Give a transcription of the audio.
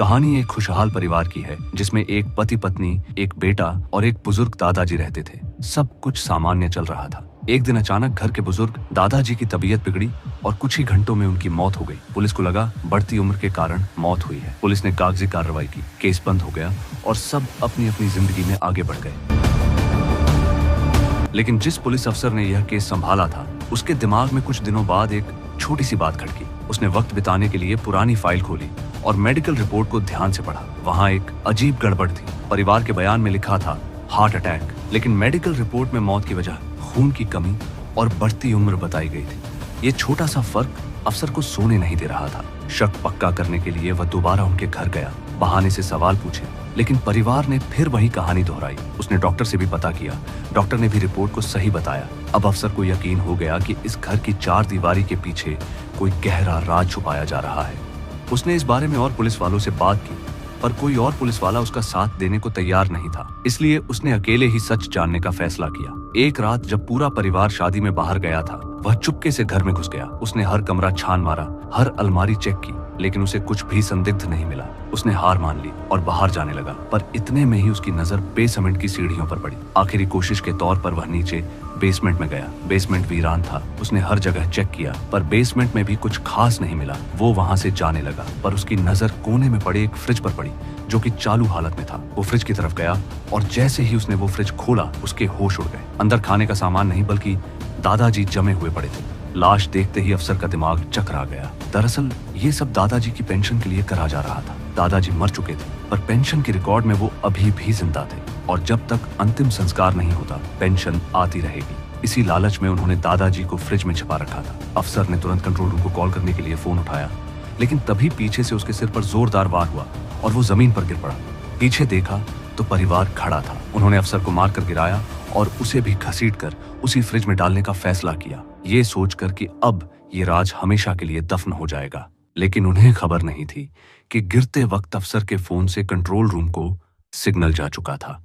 कहानी एक खुशहाल परिवार की है जिसमें एक पति पत्नी, एक बेटा और एक बुजुर्ग दादाजी रहते थे। सब कुछ सामान्य चल रहा था। एक दिन अचानक घर के बुजुर्ग दादाजी की तबीयत बिगड़ी और कुछ ही घंटों में उनकी मौत हो गई। पुलिस को लगा बढ़ती उम्र के कारण मौत हुई है। पुलिस ने कागजी कार्रवाई की, केस बंद हो गया और सब अपनी अपनी जिंदगी में आगे बढ़ गए। लेकिन जिस पुलिस अफसर ने यह केस संभाला था, उसके दिमाग में कुछ दिनों बाद एक छोटी सी बात खटकी। उसने वक्त बिताने के लिए पुरानी फाइल खोली और मेडिकल रिपोर्ट को ध्यान से पढ़ा। वहाँ एक अजीब गड़बड़ थी। परिवार के बयान में लिखा था हार्ट अटैक, लेकिन मेडिकल रिपोर्ट में मौत की वजह खून की कमी और बढ़ती उम्र बताई गई थी। ये छोटा सा फर्क अफसर को सोने नहीं दे रहा था। शक पक्का करने के लिए वह दोबारा उनके घर गया, बहाने से सवाल पूछे, लेकिन परिवार ने फिर वही कहानी दोहराई। उसने डॉक्टर से भी पता किया, डॉक्टर ने भी रिपोर्ट को सही बताया। अब अफसर को यकीन हो गया कि इस घर की चार दीवारी के पीछे कोई गहरा राज छुपाया जा रहा है। उसने इस बारे में और पुलिस वालों से बात की, पर कोई और पुलिस वाला उसका साथ देने को तैयार नहीं था। इसलिए उसने अकेले ही सच जानने का फैसला किया। एक रात जब पूरा परिवार शादी में बाहर गया था, वह चुपके से घर में घुस गया। उसने हर कमरा छान मारा, हर अलमारी चेक की, लेकिन उसे कुछ भी संदिग्ध नहीं मिला। उसने हार मान ली और बाहर जाने लगा, पर इतने में ही उसकी नजर बेसमेंट की सीढ़ियों पर पड़ी। आखिरी कोशिश के तौर पर वह नीचे बेसमेंट में गया। बेसमेंट वीरान था। उसने हर जगह चेक किया, पर बेसमेंट में भी कुछ खास नहीं मिला। वो वहां से जाने लगा, पर उसकी नजर कोने में पड़े एक फ्रिज पर पड़ी, जो कि चालू हालत में था। वो फ्रिज की तरफ गया और जैसे ही उसने वो फ्रिज खोला, उसके होश उड़ गए। अंदर खाने का सामान नहीं, बल्कि दादाजी जमे हुए पड़े थे। लाश देखते ही अफसर का दिमाग चकरा गया। दरअसल ये सब दादाजी की पेंशन के लिए करा जा रहा था। दादाजी मर चुके थे, पर पेंशन के रिकॉर्ड में वो अभी भी जिंदा थे और जब तक अंतिम संस्कार नहीं होता, पेंशन आती रहेगी। इसी लालच में उन्होंने दादाजी को फ्रिज में छिपा रखा था। अफसर ने तुरंत कंट्रोल रूम को कॉल करने के लिए फोन उठाया, लेकिन तभी पीछे से उसके सिर पर जोरदार वार हुआ और वो जमीन पर गिर पड़ा। पीछे देखा तो परिवार खड़ा था। उन्होंने अफसर को मारकर गिराया और उसे भी घसीटकर उसी फ्रिज में डालने का फैसला किया, ये सोचकर कि अब ये राज हमेशा के लिए दफन हो जाएगा। लेकिन उन्हें खबर नहीं थी कि गिरते वक्त अफसर के फोन से कंट्रोल रूम को सिग्नल जा चुका था।